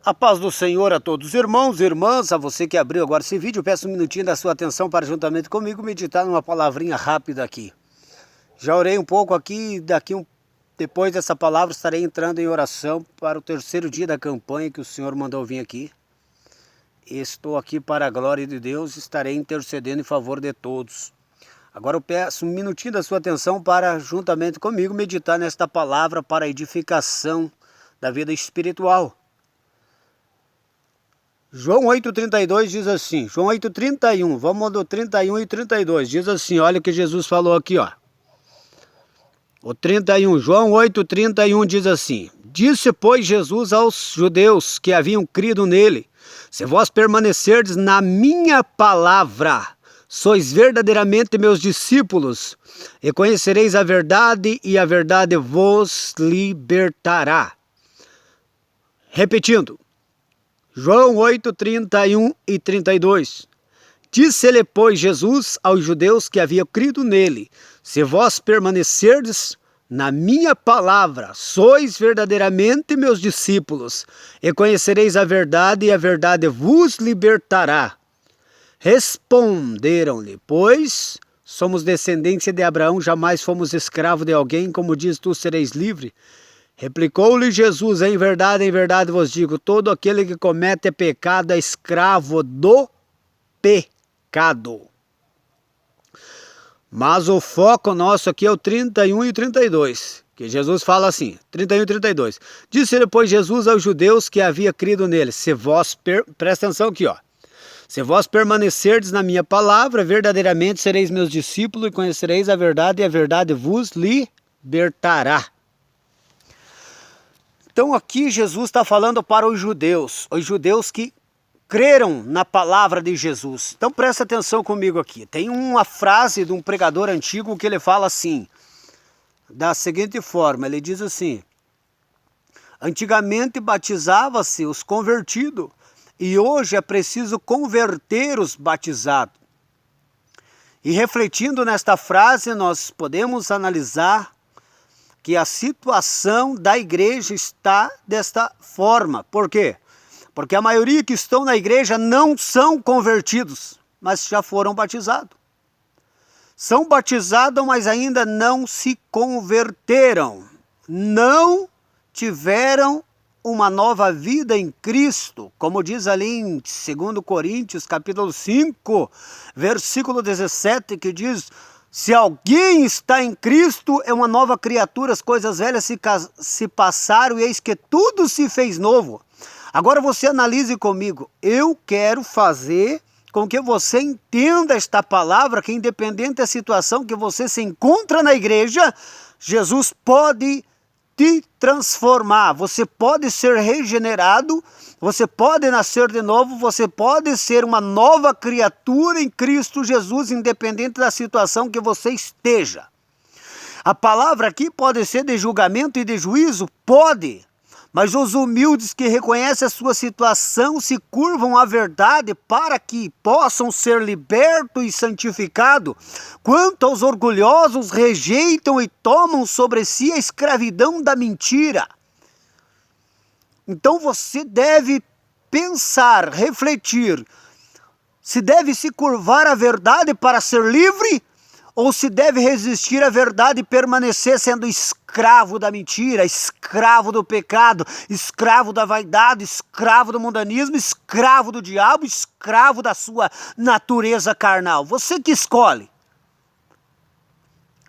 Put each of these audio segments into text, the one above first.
A paz do Senhor a todos os irmãos e irmãs, a você que abriu agora esse vídeo, peço um minutinho da sua atenção para juntamente comigo meditar numa palavrinha rápida aqui. Já orei um pouco aqui, depois dessa palavra estarei entrando em oração para o terceiro dia da campanha que o Senhor mandou vir aqui. Estou aqui para a glória de Deus, estarei intercedendo em favor de todos. Agora eu peço um minutinho da sua atenção para juntamente comigo meditar nesta palavra para a edificação da vida espiritual. João 8,32 diz assim, João 8,31, vamos do 31 e 32, diz assim, olha o que Jesus falou aqui, ó. O 31, João 8,31 diz assim, disse, pois, Jesus aos judeus que haviam crido nele, se vós permanecerdes na minha palavra, sois verdadeiramente meus discípulos, e conhecereis a verdade, e a verdade vos libertará. Repetindo, João 8, 31 e 32. Disse-lhe, pois, Jesus aos judeus que haviam crido nele, se vós permanecerdes na minha palavra, sois verdadeiramente meus discípulos, e conhecereis a verdade, e a verdade vos libertará. Responderam-lhe, pois, somos descendência de Abraão, jamais fomos escravos de alguém, como diz, tu sereis livre. Replicou-lhe Jesus, em verdade vos digo, todo aquele que comete pecado é escravo do pecado. Mas o foco nosso aqui é o 31 e 32, que Jesus fala assim, 31 e 32. Disse-lhe, pois, Jesus aos judeus que havia crido nele, se vós, presta atenção aqui, ó. Se vós permanecerdes na minha palavra, verdadeiramente sereis meus discípulos e conhecereis a verdade, e a verdade vos libertará. Então aqui Jesus está falando para os judeus que creram na palavra de Jesus. Então presta atenção comigo aqui. Tem uma frase de um pregador antigo que ele fala assim, da seguinte forma, ele diz assim, antigamente batizava-se os convertidos e hoje é preciso converter os batizados. E refletindo nesta frase nós podemos analisar que a situação da igreja está desta forma. Por quê? Porque a maioria que estão na igreja não são convertidos, mas já foram batizados. São batizados, mas ainda não se converteram. Não tiveram uma nova vida em Cristo. Como diz ali em 2 Coríntios, capítulo 5, versículo 17, que diz... Se alguém está em Cristo, é uma nova criatura, as coisas velhas se passaram e eis que tudo se fez novo. Agora você analise comigo, eu quero fazer com que você entenda esta palavra, que independente da situação que você se encontra na igreja, Jesus pode te transformar, você pode ser regenerado, você pode nascer de novo, você pode ser uma nova criatura em Cristo Jesus, independente da situação que você esteja. A palavra aqui pode ser de julgamento e de juízo? Pode. Mas os humildes que reconhecem a sua situação se curvam à verdade para que possam ser libertos e santificados. Quanto aos orgulhosos, rejeitam e tomam sobre si a escravidão da mentira. Então você deve pensar, refletir, se deve se curvar à verdade para ser livre, ou se deve resistir à verdade e permanecer sendo escravo da mentira, escravo do pecado, escravo da vaidade, escravo do mundanismo, escravo do diabo, escravo da sua natureza carnal. Você que escolhe.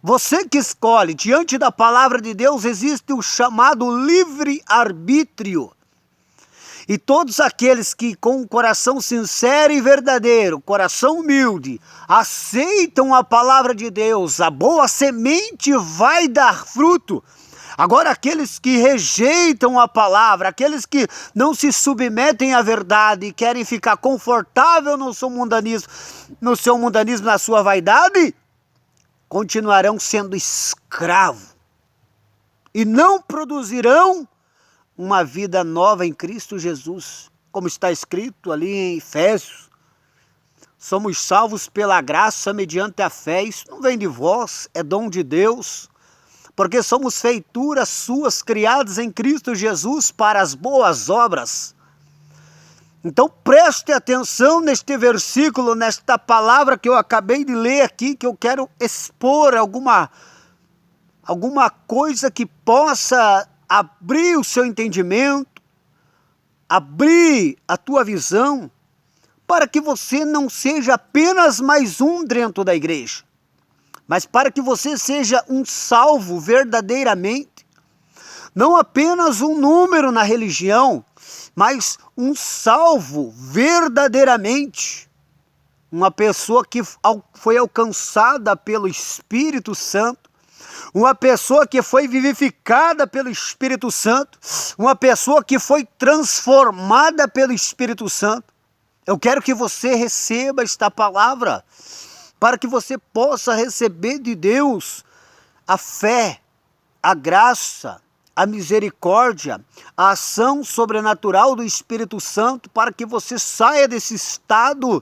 Você que escolhe. Diante da palavra de Deus existe o chamado livre-arbítrio. E todos aqueles que com um coração sincero e verdadeiro, coração humilde, aceitam a palavra de Deus, a boa semente vai dar fruto. Agora aqueles que rejeitam a palavra, aqueles que não se submetem à verdade e querem ficar confortável no seu mundanismo, na sua vaidade, continuarão sendo escravos e não produzirão uma vida nova em Cristo Jesus, como está escrito ali em Efésios. Somos salvos pela graça mediante a fé, isso não vem de vós, é dom de Deus, porque somos feituras suas, criadas em Cristo Jesus para as boas obras, Então preste atenção neste versículo, nesta palavra que eu acabei de ler aqui, que eu quero expor alguma coisa que possa abrir o seu entendimento, abrir a tua visão, para que você não seja apenas mais um dentro da igreja, mas para que você seja um salvo verdadeiramente, não apenas um número na religião, mas um salvo verdadeiramente, uma pessoa que foi alcançada pelo Espírito Santo, uma pessoa que foi vivificada pelo Espírito Santo, uma pessoa que foi transformada pelo Espírito Santo. Eu quero que você receba esta palavra, para que você possa receber de Deus a fé, a graça, a misericórdia, a ação sobrenatural do Espírito Santo, para que você saia desse estado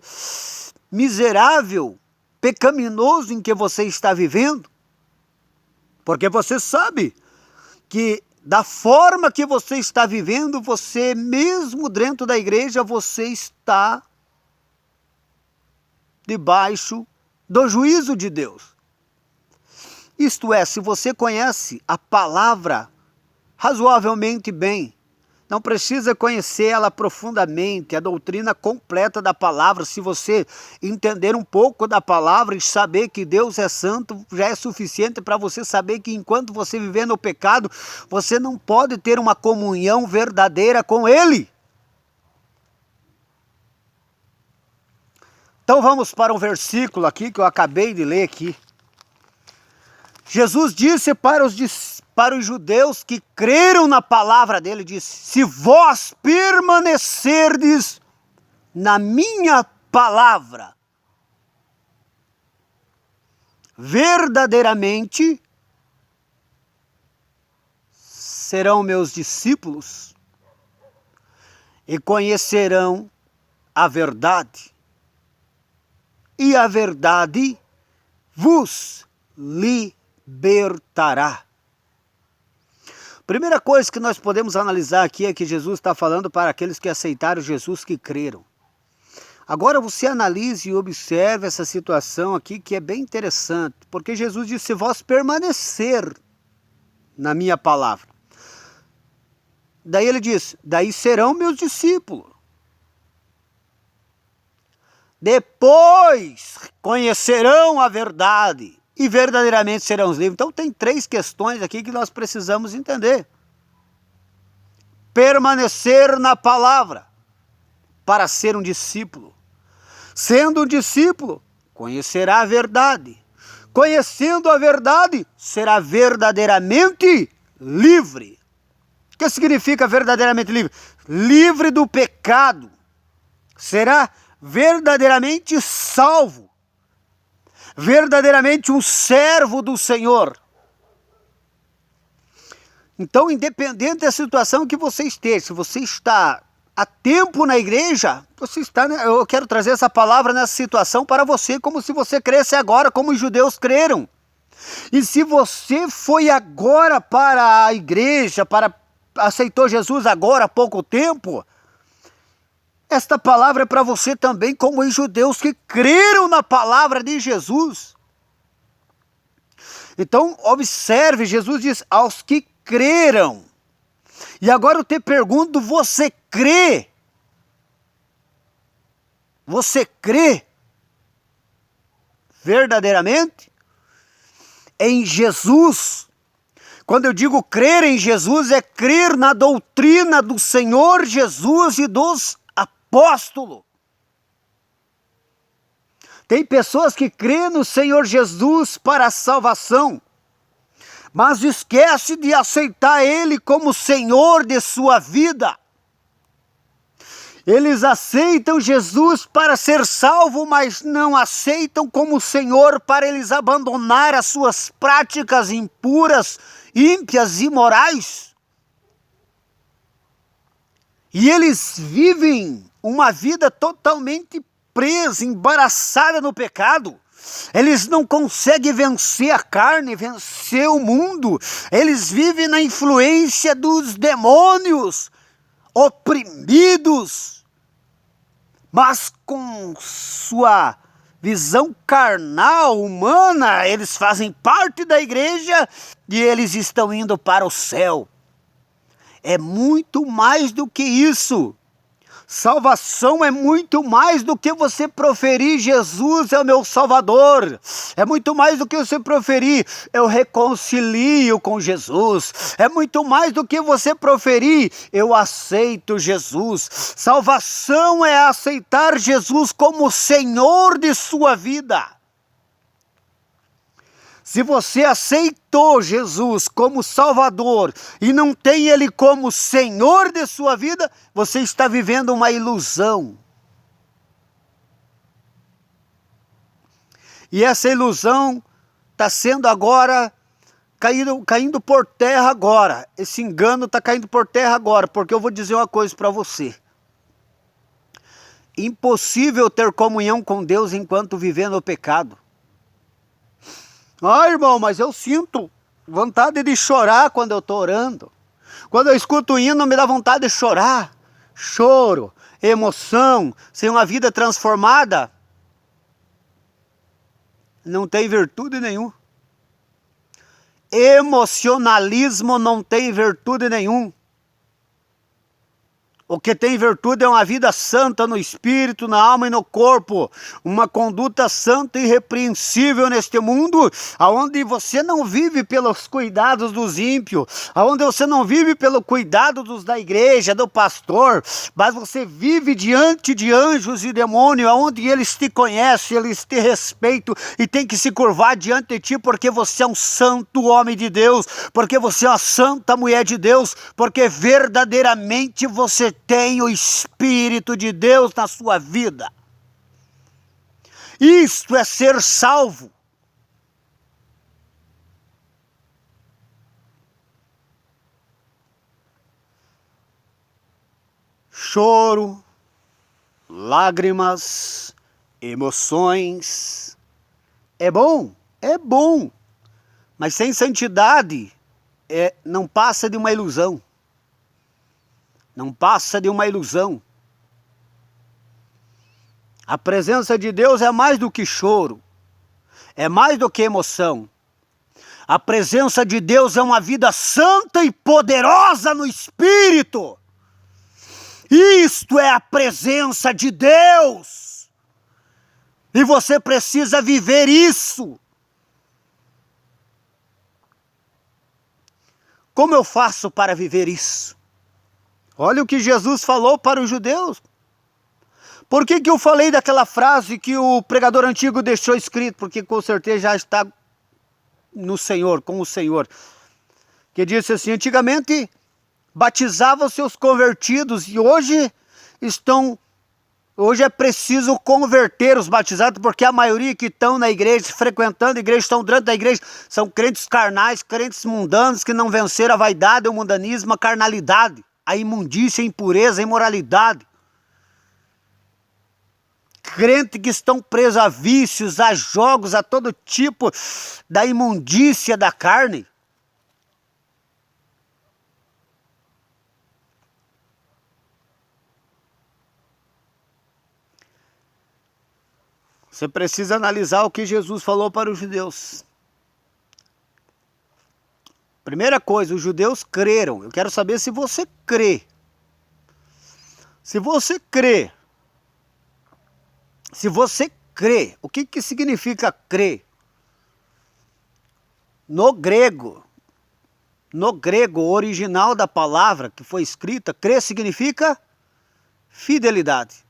miserável, pecaminoso em que você está vivendo. Porque você sabe que da forma que você está vivendo, você mesmo dentro da igreja, você está debaixo do juízo de Deus. Isto é, se você conhece a palavra razoavelmente bem, não precisa conhecer ela profundamente, a doutrina completa da palavra. Se você entender um pouco da palavra e saber que Deus é santo, já é suficiente para você saber que enquanto você viver no pecado, você não pode ter uma comunhão verdadeira com Ele. Então vamos para um versículo aqui que eu acabei de ler aqui. Jesus disse para os judeus que creram na palavra dele, disse: se vós permanecerdes na minha palavra, verdadeiramente serão meus discípulos e conhecerão a verdade, e a verdade vos libertará. Primeira coisa que nós podemos analisar aqui é que Jesus está falando para aqueles que aceitaram Jesus, que creram. Agora você analise e observe essa situação aqui, que é bem interessante, porque Jesus disse: se vós permanecer na minha palavra. Daí ele diz: daí serão meus discípulos. Depois conhecerão a verdade e verdadeiramente serão os livres. Então tem três questões aqui que nós precisamos entender. Permanecer na palavra para ser um discípulo. Sendo um discípulo, conhecerá a verdade. Conhecendo a verdade, será verdadeiramente livre. O que significa verdadeiramente livre? Livre do pecado. Será verdadeiramente salvo. Verdadeiramente um servo do Senhor. Então, independente da situação que você esteja, se você está há tempo na igreja, você está, eu quero trazer essa palavra nessa situação para você, como se você cresce agora, como os judeus creram. E se você foi agora para a igreja, aceitou Jesus agora há pouco tempo, esta palavra é para você também, como os judeus que creram na palavra de Jesus. Então, observe, Jesus diz: aos que creram. E agora eu te pergunto, você crê? Você crê verdadeiramente em Jesus? Quando eu digo crer em Jesus, é crer na doutrina do Senhor Jesus e dos apóstolos. Tem pessoas que crêem no Senhor Jesus para a salvação, mas esquece de aceitar Ele como Senhor de sua vida. Eles aceitam Jesus para ser salvo, mas não aceitam como Senhor para eles abandonar as suas práticas impuras, ímpias e imorais. E eles vivem uma vida totalmente presa, embaraçada no pecado. Eles não conseguem vencer a carne, vencer o mundo. Eles vivem na influência dos demônios, oprimidos. mas com sua visão carnal, humana, eles fazem parte da igreja e eles estão indo para o céu. É muito mais do que isso. Salvação é muito mais do que você proferir Jesus é o meu Salvador. É muito mais do que você proferir eu reconcilio com Jesus. É muito mais do que você proferir eu aceito Jesus. Salvação é aceitar Jesus como Senhor de sua vida. Se você aceitou Jesus como Salvador e não tem Ele como Senhor de sua vida, você está vivendo uma ilusão. E essa ilusão está sendo agora, caindo por terra agora. Esse engano está caindo por terra agora, porque eu vou dizer uma coisa para você. Impossível ter comunhão com Deus enquanto viver no pecado. Ah, irmão, mas eu sinto vontade de chorar quando eu estou orando. Quando eu escuto o hino, me dá vontade de chorar. Choro, emoção, sem uma vida transformada, não tem virtude nenhuma. Emocionalismo não tem virtude nenhuma. O que tem virtude é uma vida santa no espírito, na alma e no corpo. Uma conduta santa e irrepreensível neste mundo, onde você não vive pelos cuidados dos ímpios, onde você não vive pelo cuidado dos da igreja, do pastor, mas você vive diante de anjos e demônios, onde eles te conhecem, eles te respeitam e tem que se curvar diante de ti, porque você é um santo homem de Deus, porque você é uma santa mulher de Deus, porque verdadeiramente você tem o Espírito de Deus na sua vida. Isto é ser salvo. Choro, lágrimas, emoções. É bom, mas sem santidade não passa de uma ilusão. Não passa de uma ilusão. A presença de Deus é mais do que choro, é mais do que emoção. A presença de Deus é uma vida santa e poderosa no Espírito. Isto é a presença de Deus. E você precisa viver isso. Como eu faço para viver isso? Olha o que Jesus falou para os judeus. Por que eu falei daquela frase que o pregador antigo deixou escrito? Porque com certeza já está no Senhor, com o Senhor. Que disse assim, antigamente batizavam seus convertidos e hoje é preciso converter os batizados, porque a maioria que estão na igreja, frequentando a igreja, estão dentro da igreja, são crentes carnais, crentes mundanos, que não venceram a vaidade, o mundanismo, a carnalidade, a imundícia, a impureza, a imoralidade. Crentes que estão presos a vícios, a jogos, a todo tipo da imundícia da carne. Você precisa analisar o que Jesus falou para os judeus. Primeira coisa, os judeus creram. Eu quero saber se você crê. Se você crê. Se você crê. O que significa crer? No grego, o original da palavra que foi escrita, crer significa fidelidade.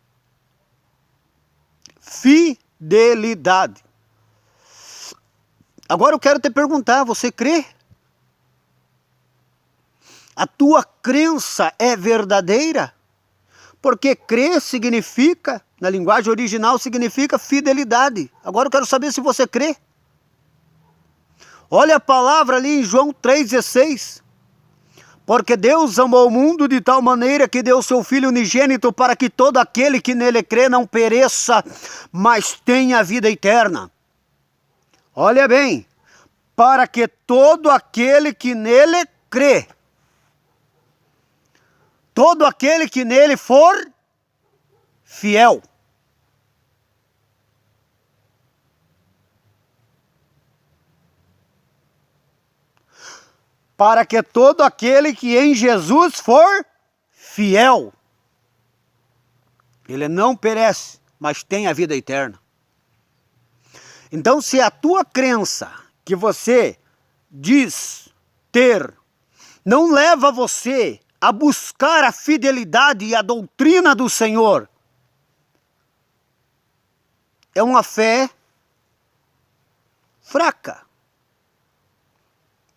Fidelidade. Agora eu quero te perguntar, você crê? A tua crença é verdadeira? Porque crer significa, na linguagem original, significa fidelidade. Agora eu quero saber se você crê. Olha a palavra ali em João 3,16. Porque Deus amou o mundo de tal maneira que deu seu Filho unigênito para que todo aquele que nele crê não pereça, mas tenha vida eterna. Olha bem, para que todo aquele que nele crê, todo aquele que nele for fiel. para que todo aquele que em Jesus for fiel, ele não perece, mas tem a vida eterna. Então, se a tua crença que você diz ter não leva você a buscar a fidelidade e a doutrina do Senhor, é uma fé fraca,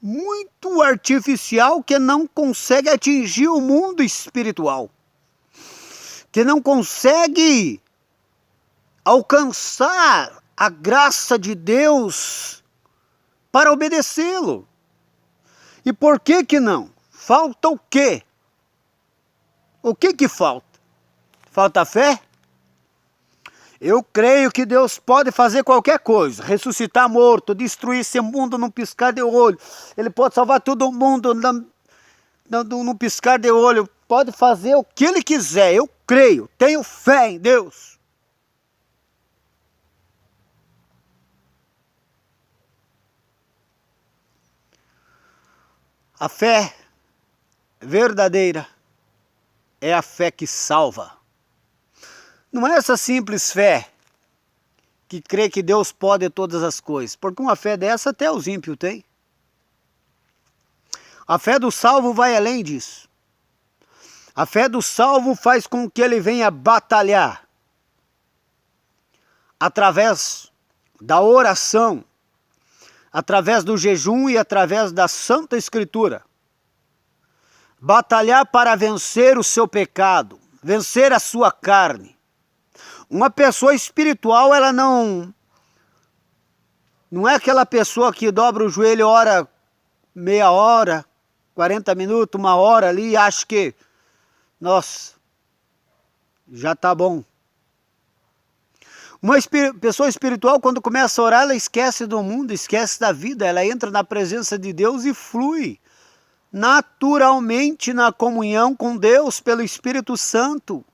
muito artificial, que não consegue atingir o mundo espiritual, que não consegue alcançar a graça de Deus para obedecê-lo. E por que que não? Falta o quê? O que que falta? Falta fé? Eu creio que Deus pode fazer qualquer coisa, ressuscitar morto, destruir esse mundo num piscar de olho. Ele pode salvar todo mundo num piscar de olho. Pode fazer o que Ele quiser. Eu creio, tenho fé em Deus. A fé verdadeira é a fé que salva. Não é essa simples fé que crê que Deus pode todas as coisas, porque uma fé dessa até os ímpios têm. A fé do salvo vai além disso. A fé do salvo faz com que ele venha batalhar através da oração, através do jejum e através da Santa Escritura. Batalhar para vencer o seu pecado, vencer a sua carne. Uma pessoa espiritual, ela não é aquela pessoa que dobra o joelho e ora meia hora, 40 minutos, uma hora ali e acha que, nossa, já tá bom. Uma pessoa espiritual, quando começa a orar, ela esquece do mundo, esquece da vida, ela entra na presença de Deus e flui naturalmente na comunhão com Deus pelo Espírito Santo.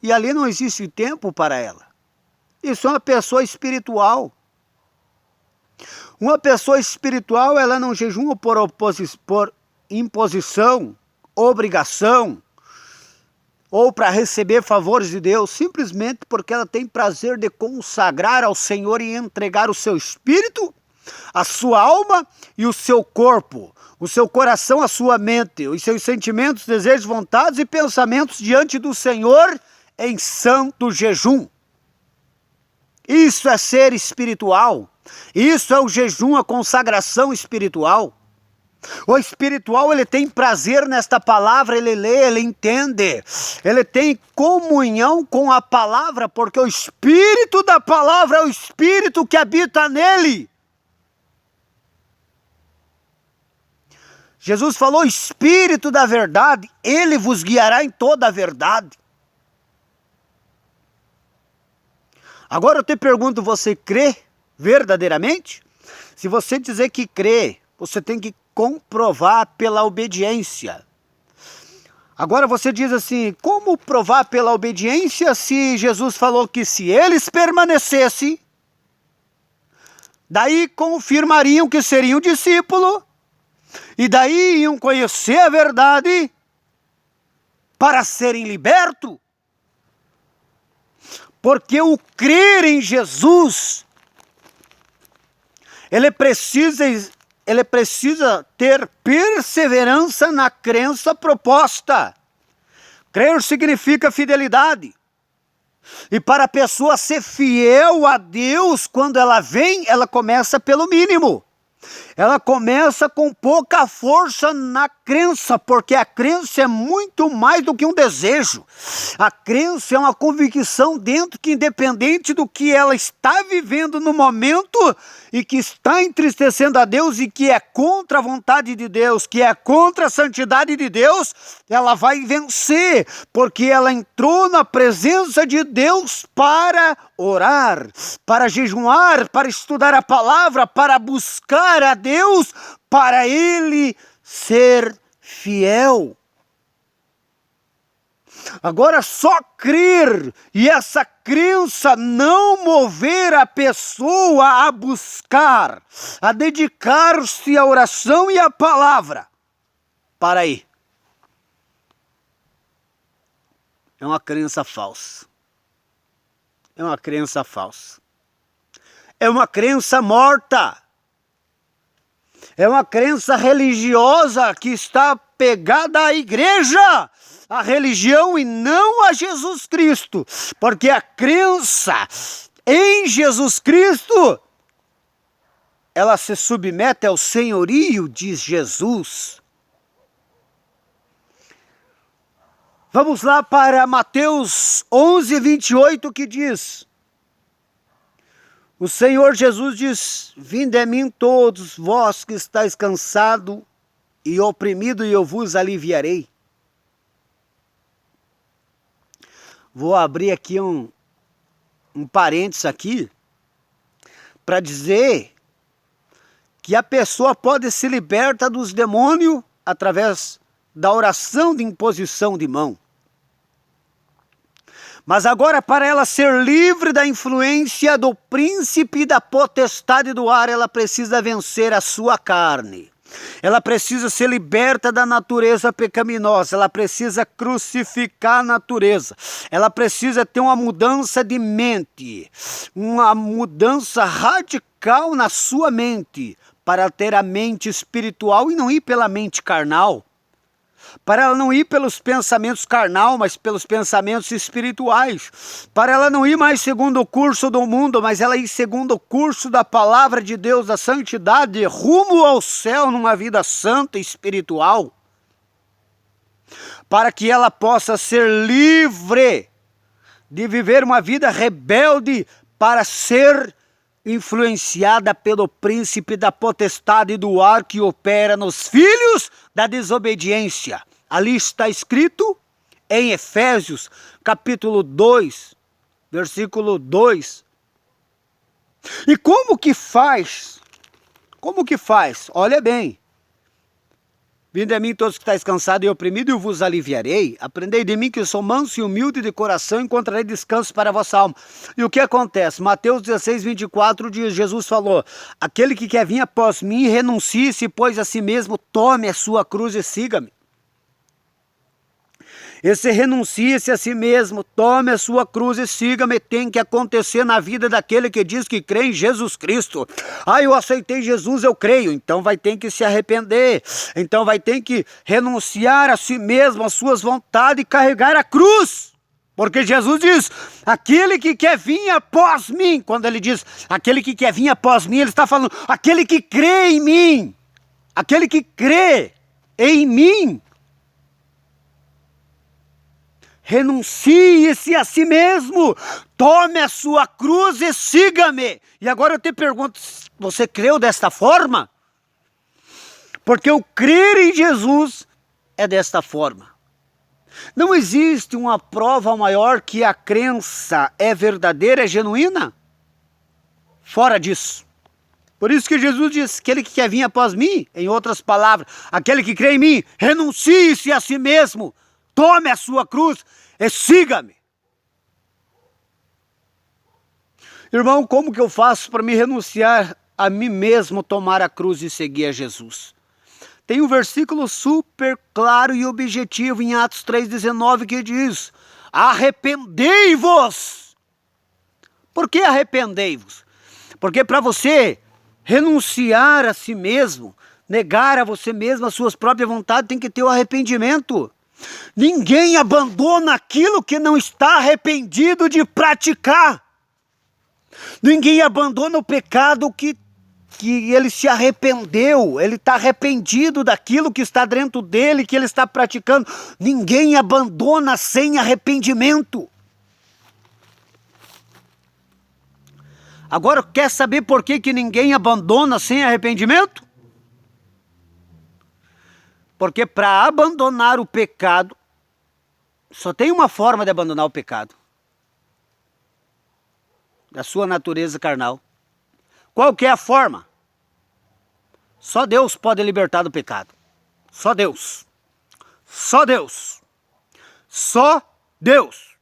E ali não existe tempo para ela. Isso é uma pessoa espiritual. Uma pessoa espiritual, ela não jejuma por imposição, obrigação, ou para receber favores de Deus, simplesmente porque ela tem prazer de consagrar ao Senhor e entregar o seu espírito, a sua alma e o seu corpo, o seu coração, a sua mente, os seus sentimentos, desejos, vontades e pensamentos diante do Senhor em santo jejum. Isso é ser espiritual. Isso é o jejum, a consagração espiritual. O espiritual, ele tem prazer nesta palavra, ele lê, ele entende. Ele tem comunhão com a palavra, porque o espírito da palavra é o espírito que habita nele. Jesus falou, espírito da verdade, ele vos guiará em toda a verdade. Agora eu te pergunto, você crê verdadeiramente? Se você dizer que crê, você tem que comprovar pela obediência. Agora você diz assim, como provar pela obediência se Jesus falou que se eles permanecessem, daí confirmariam que seriam discípulos, e daí iam conhecer a verdade para serem libertos? Porque o crer em Jesus, ele precisa ter perseverança na crença proposta. Crer significa fidelidade. E para a pessoa ser fiel a Deus, quando ela vem, ela começa pelo mínimo. Ela começa com pouca força na crença, porque a crença é muito mais do que um desejo. A crença é uma convicção dentro que, independente do que ela está vivendo no momento e que está entristecendo a Deus e que é contra a vontade de Deus, que é contra a santidade de Deus, ela vai vencer, porque ela entrou na presença de Deus para orar, para jejuar, para estudar a palavra, para buscar a Deus, para Ele ser fiel. Agora só crer e essa crença não mover a pessoa a buscar, a dedicar-se à oração e à palavra. Para aí. É uma crença falsa. É uma crença falsa. É uma crença morta. É uma crença religiosa que está pegada à igreja, à religião e não a Jesus Cristo. Porque a crença em Jesus Cristo, ela se submete ao senhorio de Jesus. Vamos lá para Mateus 11, 28, que diz: o Senhor Jesus diz: vinde a mim todos vós que estáis cansados e oprimidos, e eu vos aliviarei. Vou abrir aqui um parênteses aqui, para dizer que a pessoa pode se libertar dos demônios através da oração de imposição de mão. Mas agora, para ela ser livre da influência do príncipe da potestade do ar, ela precisa vencer a sua carne. Ela precisa ser liberta da natureza pecaminosa. Ela precisa crucificar a natureza. Ela precisa ter uma mudança de mente. Uma mudança radical na sua mente. Para ter a mente espiritual e não ir pela mente carnal. Para ela não ir pelos pensamentos carnal, mas pelos pensamentos espirituais. Para ela não ir mais segundo o curso do mundo, mas ela ir segundo o curso da palavra de Deus, da santidade, rumo ao céu numa vida santa e espiritual. Para que ela possa ser livre de viver uma vida rebelde para ser influenciada pelo príncipe da potestade do ar que opera nos filhos da desobediência. Ali está escrito em Efésios, capítulo 2, versículo 2. E como que faz? Como que faz? Olha bem. Vinde a mim todos que estáis cansados e oprimidos, e eu vos aliviarei. Aprendei de mim que eu sou manso e humilde de coração, e encontrarei descanso para a vossa alma. E o que acontece? Mateus 16, 24, diz, Jesus falou: aquele que quer vir após mim, renuncie-se, pois a si mesmo, tome a sua cruz e siga-me. Esse renuncie-se a si mesmo, tome a sua cruz e siga-me, tem que acontecer na vida daquele que diz que crê em Jesus Cristo. Eu aceitei Jesus, eu creio. Então vai ter que se arrepender. Então vai ter que renunciar a si mesmo, às suas vontades e carregar a cruz. Porque Jesus diz, aquele que quer vir após mim. Quando ele diz, aquele que quer vir após mim, ele está falando, aquele que crê em mim. Aquele que crê em mim. Renuncie-se a si mesmo, tome a sua cruz e siga-me. E agora eu te pergunto, você creu desta forma? Porque o crer em Jesus é desta forma. Não existe uma prova maior que a crença é verdadeira, é genuína? Fora disso. Por isso que Jesus diz, aquele que quer vir após mim, em outras palavras, aquele que crê em mim, renuncie-se a si mesmo. Tome a sua cruz e siga-me. Irmão, como que eu faço para me renunciar a mim mesmo, tomar a cruz e seguir a Jesus? Tem um versículo super claro e objetivo em Atos 3,19 que diz, arrependei-vos. Por que arrependei-vos? Porque para você renunciar a si mesmo, negar a você mesmo as suas próprias vontades, tem que ter o arrependimento. Ninguém abandona aquilo que não está arrependido de praticar. Ninguém abandona o pecado que ele se arrependeu. Ele está arrependido daquilo que está dentro dele, que ele está praticando. Ninguém abandona sem arrependimento. Agora, quer saber por que ninguém abandona sem arrependimento? Porque para abandonar o pecado, só tem uma forma de abandonar o pecado. Da sua natureza carnal. Qual que é a forma? Só Deus pode libertar do pecado. Só Deus. Só Deus. Só Deus.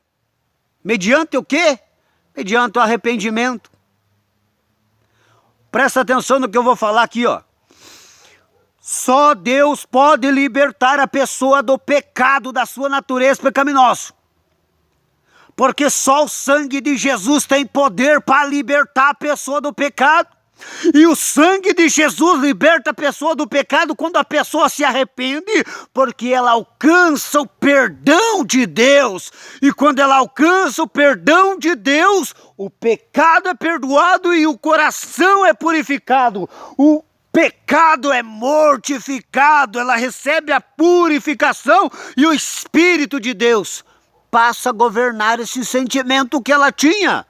Mediante o quê? Mediante o arrependimento. Presta atenção no que eu vou falar aqui, ó. Só Deus pode libertar a pessoa do pecado, da sua natureza pecaminosa. Porque só o sangue de Jesus tem poder para libertar a pessoa do pecado. E o sangue de Jesus liberta a pessoa do pecado quando a pessoa se arrepende, porque ela alcança o perdão de Deus. E quando ela alcança o perdão de Deus, o pecado é perdoado e o coração é purificado. O pecado é mortificado, ela recebe a purificação e o Espírito de Deus passa a governar esse sentimento que ela tinha.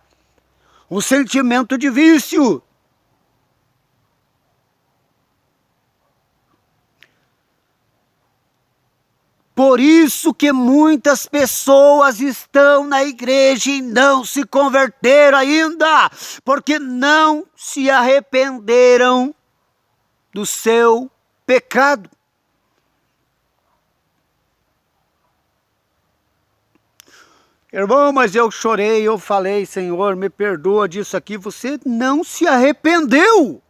Um sentimento de vício. Por isso que muitas pessoas estão na igreja e não se converteram ainda, porque não se arrependeram do seu pecado. Irmão, mas eu chorei, eu falei, Senhor, me perdoa disso aqui. Você não se arrependeu.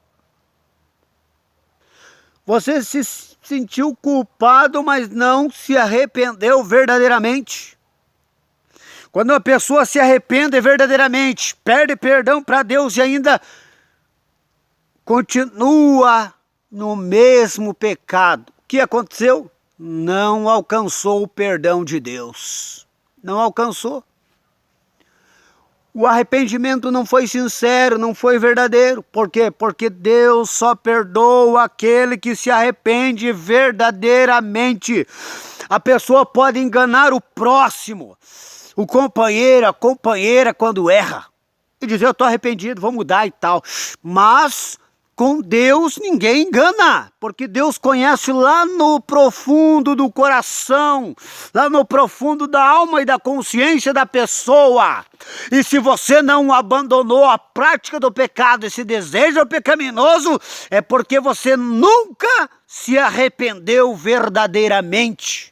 Você se sentiu culpado, mas não se arrependeu verdadeiramente. Quando uma pessoa se arrepende verdadeiramente, pede perdão para Deus e ainda continua no mesmo pecado, o que aconteceu? Não alcançou o perdão de Deus. Não alcançou. O arrependimento não foi sincero, não foi verdadeiro. Por quê? Porque Deus só perdoa aquele que se arrepende verdadeiramente. A pessoa pode enganar o próximo, o companheiro, a companheira quando erra. E dizer, eu estou arrependido, vou mudar e tal. Mas com Deus ninguém engana, porque Deus conhece lá no profundo do coração, lá no profundo da alma e da consciência da pessoa. E se você não abandonou a prática do pecado, esse desejo pecaminoso, é porque você nunca se arrependeu verdadeiramente.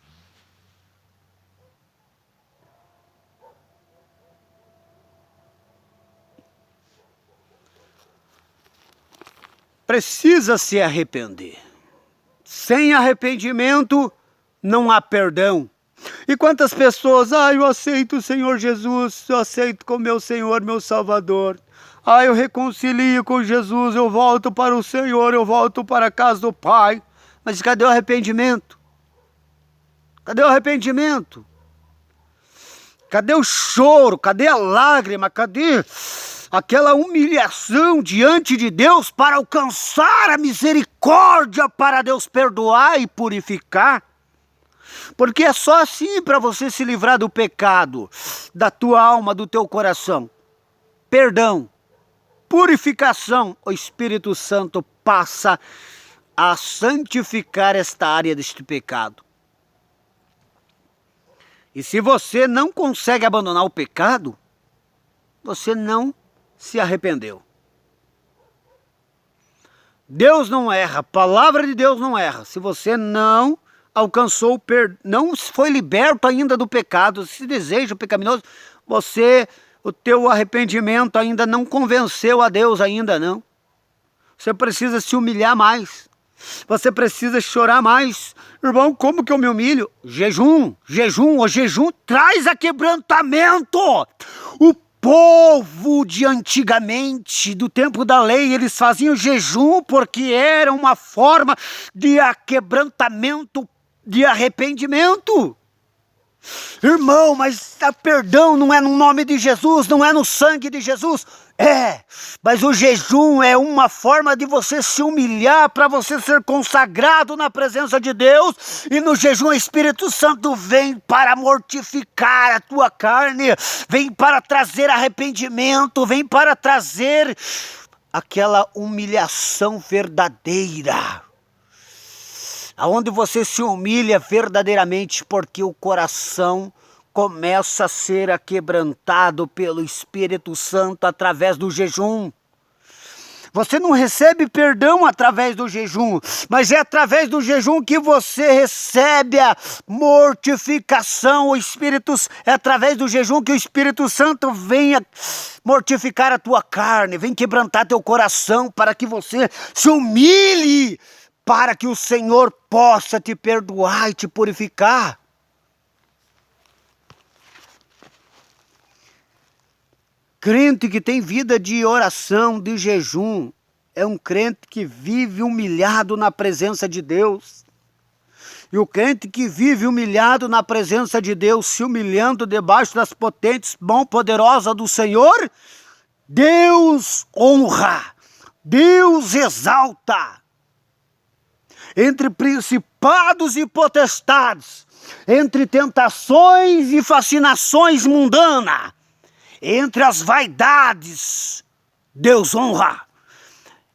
Precisa se arrepender. Sem arrependimento não há perdão. E quantas pessoas, eu aceito o Senhor Jesus, eu aceito como meu Senhor, meu Salvador. Eu reconcilio com Jesus, eu volto para o Senhor, eu volto para a casa do Pai. Mas cadê o arrependimento? Cadê o arrependimento? Cadê o choro? Cadê a lágrima? Cadê aquela humilhação diante de Deus para alcançar a misericórdia, para Deus perdoar e purificar? Porque é só assim para você se livrar do pecado, da tua alma, do teu coração. Perdão, purificação, o Espírito Santo passa a santificar esta área deste pecado. E se você não consegue abandonar o pecado, você não se arrependeu. Deus não erra, a palavra de Deus não erra. Se você não alcançou, não foi liberto ainda do pecado, esse desejo pecaminoso, o teu arrependimento ainda não convenceu a Deus ainda não. Você precisa se humilhar mais. Você precisa chorar mais. Irmão, como que eu me humilho? Jejum. O jejum traz quebrantamento. O povo de antigamente, do tempo da lei, eles faziam jejum porque era uma forma de quebrantamento, de arrependimento. Irmão, mas perdão não é no nome de Jesus, não é no sangue de Jesus. Mas o jejum é uma forma de você se humilhar para você ser consagrado na presença de Deus. E no jejum o Espírito Santo vem para mortificar a tua carne, vem para trazer arrependimento, vem para trazer aquela humilhação verdadeira. Aonde você se humilha verdadeiramente, porque o coração começa a ser aquebrantado pelo Espírito Santo através do jejum. Você não recebe perdão através do jejum, mas é através do jejum que você recebe a mortificação. É através do jejum que o Espírito Santo vem mortificar a tua carne, vem quebrantar teu coração para que você se humilhe, para que o Senhor possa te perdoar e te purificar. Crente que tem vida de oração, de jejum, é um crente que vive humilhado na presença de Deus. E o crente que vive humilhado na presença de Deus, se humilhando debaixo das potentes mãos poderosas do Senhor, Deus honra, Deus exalta. Entre principados e potestades, entre tentações e fascinações mundanas, entre as vaidades, Deus honra.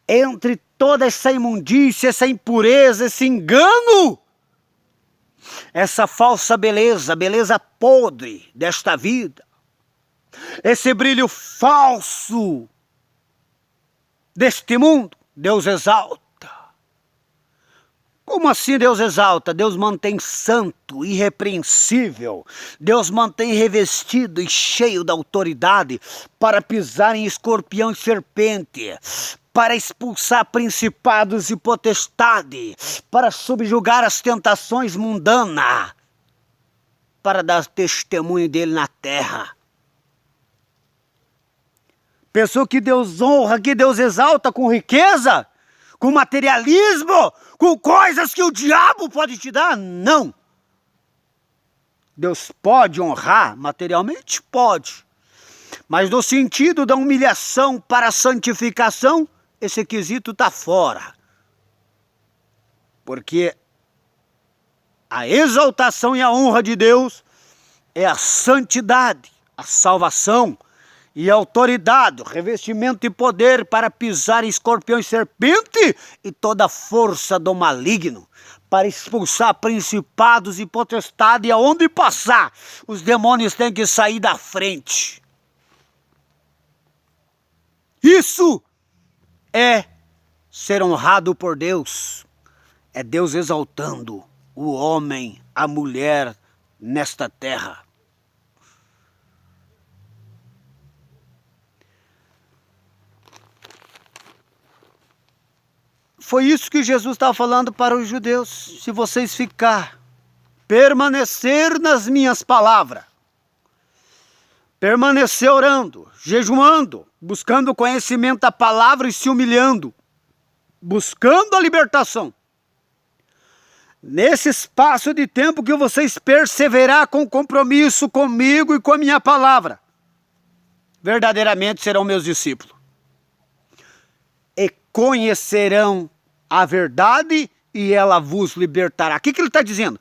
Entre toda essa imundícia, essa impureza, esse engano, essa falsa beleza, beleza podre desta vida, esse brilho falso deste mundo, Deus exalta. Como assim Deus exalta? Deus mantém santo, irrepreensível. Deus mantém revestido e cheio da autoridade para pisar em escorpião e serpente, para expulsar principados e potestades, para subjugar as tentações mundanas, para dar testemunho dele na terra. Pensou que Deus honra, que Deus exalta com riqueza? Com materialismo, com coisas que o diabo pode te dar? Não. Deus pode honrar materialmente? Pode. Mas no sentido da humilhação para a santificação, esse quesito está fora. Porque a exaltação e a honra de Deus é a santidade, a salvação e autoridade, revestimento e poder para pisar em escorpião e serpente e toda a força do maligno, para expulsar principados e potestades, e aonde passar, os demônios têm que sair da frente. Isso é ser honrado por Deus, é Deus exaltando o homem, a mulher nesta terra. Foi isso que Jesus estava falando para os judeus. Se vocês permanecer nas minhas palavras, permanecer orando, jejuando, buscando o conhecimento da palavra e se humilhando, buscando a libertação. Nesse espaço de tempo que vocês perseverar com compromisso comigo e com a minha palavra, verdadeiramente serão meus discípulos. E conhecerão a verdade e ela vos libertará. O que ele está dizendo?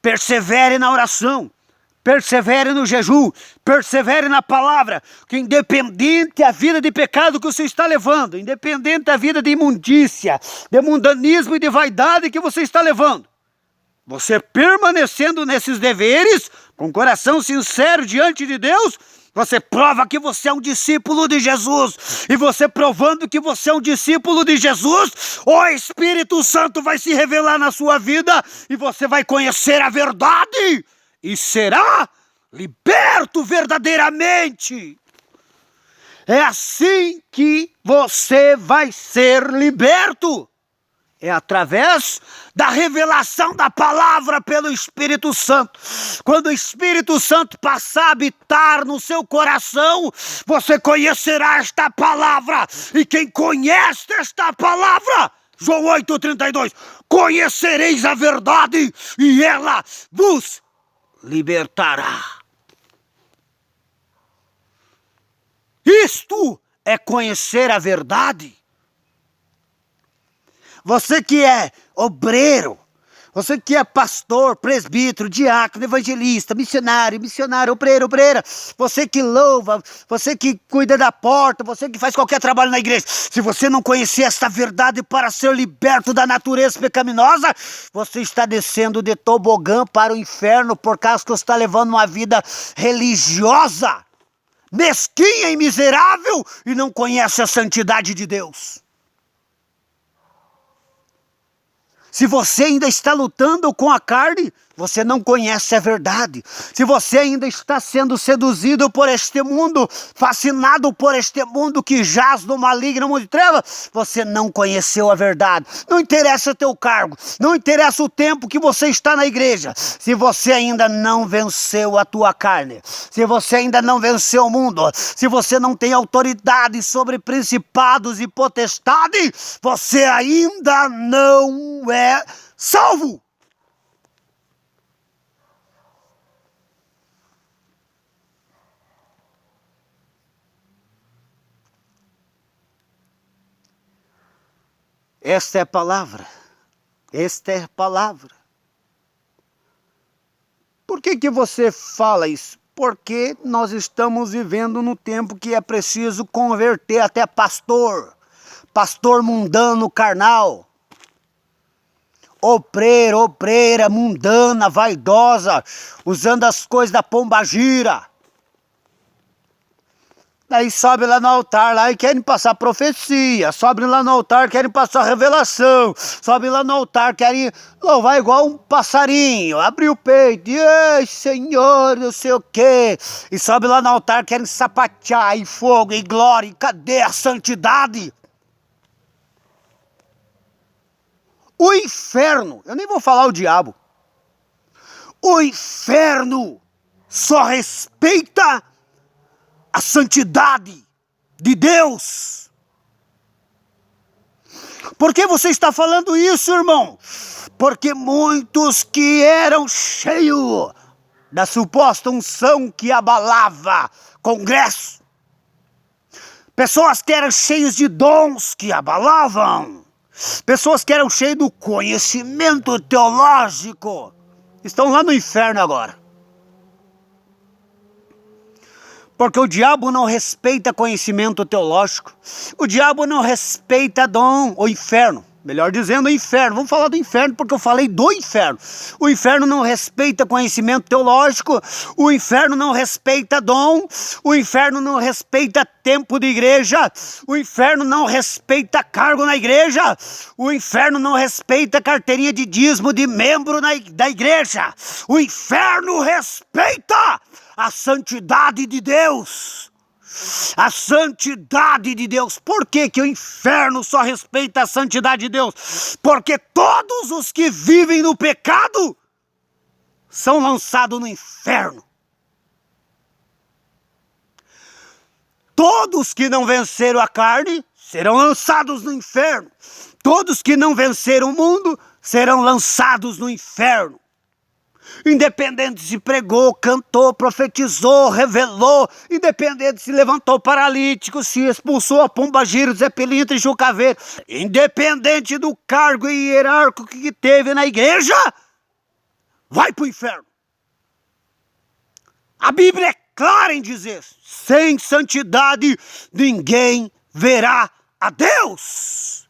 Persevere na oração, persevere no jejum, persevere na palavra, que independente da vida de pecado que você está levando, independente da vida de imundícia, de mundanismo e de vaidade que você está levando, você permanecendo nesses deveres, com coração sincero diante de Deus, você prova que você é um discípulo de Jesus. E você provando que você é um discípulo de Jesus, o Espírito Santo vai se revelar na sua vida e você vai conhecer a verdade e será liberto verdadeiramente. É assim que você vai ser liberto. É através da revelação da palavra pelo Espírito Santo. Quando o Espírito Santo passar a habitar no seu coração, você conhecerá esta palavra. E quem conhece esta palavra, João 8,32, conhecereis a verdade e ela vos libertará. Isto é conhecer a verdade. Você que é obreiro, você que é pastor, presbítero, diácono, evangelista, missionário, obreira, você que louva, você que cuida da porta, você que faz qualquer trabalho na igreja, se você não conhecer esta verdade para ser liberto da natureza pecaminosa, você está descendo de tobogã para o inferno por causa que você está levando uma vida religiosa, mesquinha e miserável e não conhece a santidade de Deus. Se você ainda está lutando com a carne, você não conhece a verdade. Se você ainda está sendo seduzido por este mundo, fascinado por este mundo que jaz no maligno mundo de trevas, você não conheceu a verdade. Não interessa o teu cargo, não interessa o tempo que você está na igreja. Se você ainda não venceu a tua carne, se você ainda não venceu o mundo, se você não tem autoridade sobre principados e potestades, você ainda não é salvo. Esta é a palavra. Esta é a palavra. Por que você fala isso? Porque nós estamos vivendo no tempo que é preciso converter até pastor. Pastor mundano, carnal. Obreira, mundana, vaidosa, usando as coisas da pombagira. Daí sobe lá no altar lá e querem passar profecia, sobe lá no altar querem passar revelação, sobe lá no altar querem louvar igual um passarinho, abrir o peito, e ei Senhor, não sei o quê, e sobe lá no altar querem sapatear em fogo, em glória, e cadê a santidade? O inferno, eu nem vou falar o diabo, o inferno só respeita a santidade de Deus. Por que você está falando isso, irmão? Porque muitos que eram cheios da suposta unção que abalava congresso, pessoas que eram cheios de dons que abalavam, pessoas que eram cheias do conhecimento teológico, estão lá no inferno agora. Porque o diabo não respeita conhecimento teológico. O diabo não respeita dom, o inferno. Melhor dizendo, o inferno. Vamos falar do inferno porque eu falei do inferno. O inferno não respeita conhecimento teológico. O inferno não respeita dom. O inferno não respeita tempo de igreja. O inferno não respeita cargo na igreja. O inferno não respeita carteirinha de dízimo de membro da igreja. O inferno respeita a santidade de Deus. A santidade de Deus. Por que que o inferno só respeita a santidade de Deus? Porque todos os que vivem no pecado são lançados no inferno. Todos que não venceram a carne serão lançados no inferno. Todos que não venceram o mundo serão lançados no inferno. Independente se pregou, cantou, profetizou, revelou, independente se levantou paralítico, se expulsou a pombagira, Zé Pilintra e Jucaveiro, independente do cargo hierárquico que teve na igreja, vai para o inferno. A Bíblia é clara em dizer, sem santidade ninguém verá a Deus.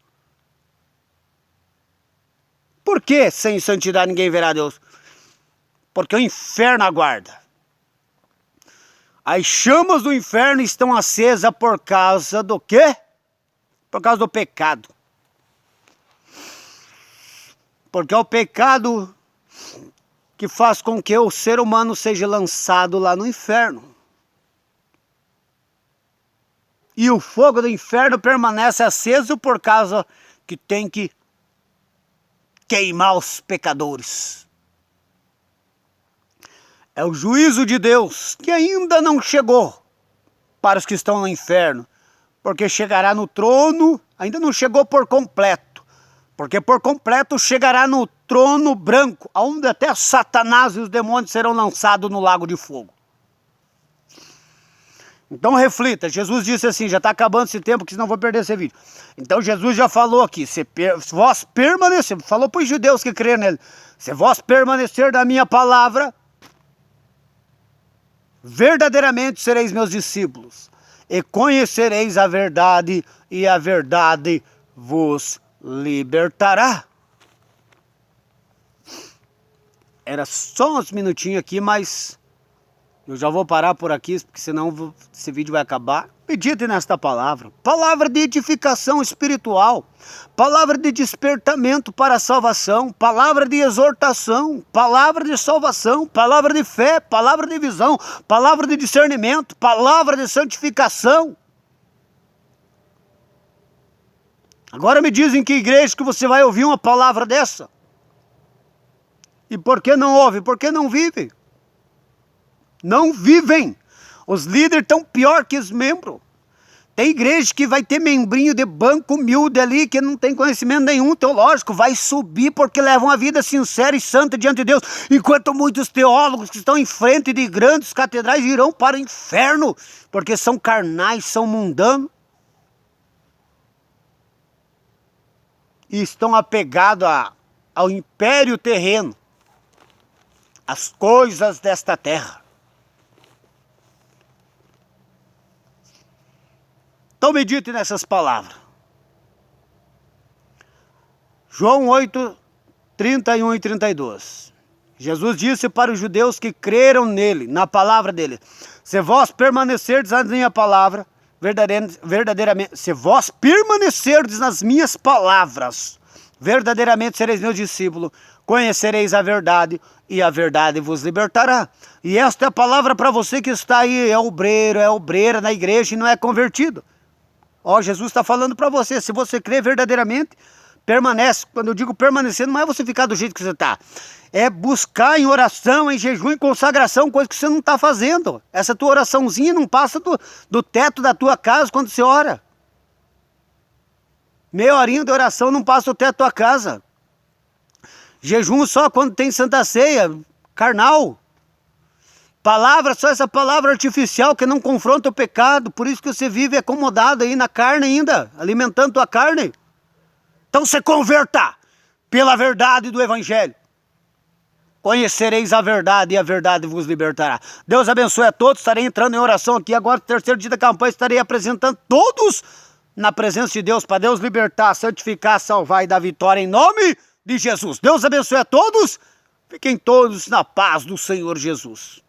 Por que sem santidade ninguém verá a Deus? Porque o inferno aguarda. As chamas do inferno estão acesas por causa do quê? Por causa do pecado. Porque é o pecado que faz com que o ser humano seja lançado lá no inferno. E o fogo do inferno permanece aceso por causa que tem que queimar os pecadores. É o juízo de Deus que ainda não chegou para os que estão no inferno, porque chegará no trono, ainda não chegou por completo, porque por completo chegará no trono branco, onde até Satanás e os demônios serão lançados no lago de fogo. Então reflita, Jesus disse assim, já está acabando esse tempo, que senão eu vou perder esse vídeo. Então Jesus já falou aqui, se vós permanecer, falou para os judeus que creram nele, se vós permanecer na minha palavra, verdadeiramente sereis meus discípulos, e conhecereis a verdade, e a verdade vos libertará. Era só uns minutinhos aqui, mas Eu já vou parar por aqui, porque senão esse vídeo vai acabar. Medite nesta palavra. Palavra de edificação espiritual. Palavra de despertamento para a salvação. Palavra de exortação. Palavra de salvação. Palavra de fé. Palavra de visão. Palavra de discernimento. Palavra de santificação. Agora me dizem que igreja que você vai ouvir uma palavra dessa. E por que não ouve? Porque não vive. Não vivem. Os líderes estão pior que os membros. Tem igreja que vai ter membrinho de banco humilde ali, que não tem conhecimento nenhum teológico, vai subir porque levam uma vida sincera e santa diante de Deus, enquanto muitos teólogos que estão em frente de grandes catedrais irão para o inferno, porque são carnais, são mundanos, e estão apegados ao império terreno, às coisas desta terra. Então medite nessas palavras. João 8, 31 e 32. Jesus disse para os judeus que creram nele, na palavra dele: se vós permanecerdes na minha palavra, verdadeiramente, se vós permanecerdes nas minhas palavras, verdadeiramente sereis meus discípulos, conhecereis a verdade e a verdade vos libertará. E esta é a palavra para você que está aí, é obreiro, é obreira na igreja e não é convertido. Ó, Jesus está falando para você, se você crê verdadeiramente, permanece. Quando eu digo permanecer, não é você ficar do jeito que você está. É buscar em oração, em jejum, em consagração, coisa que você não está fazendo. Essa tua oraçãozinha não passa do teto da tua casa quando você ora. Meia horinha de oração não passa do teto da tua casa. Jejum só quando tem Santa Ceia, carnal. Palavra, só essa palavra artificial que não confronta o pecado, por isso que você vive acomodado aí na carne ainda, alimentando tua carne. Então se converta pela verdade do Evangelho. Conhecereis a verdade e a verdade vos libertará. Deus abençoe a todos, estarei entrando em oração aqui agora, terceiro dia da campanha, estarei apresentando todos na presença de Deus, para Deus libertar, santificar, salvar e dar vitória em nome de Jesus. Deus abençoe a todos, fiquem todos na paz do Senhor Jesus.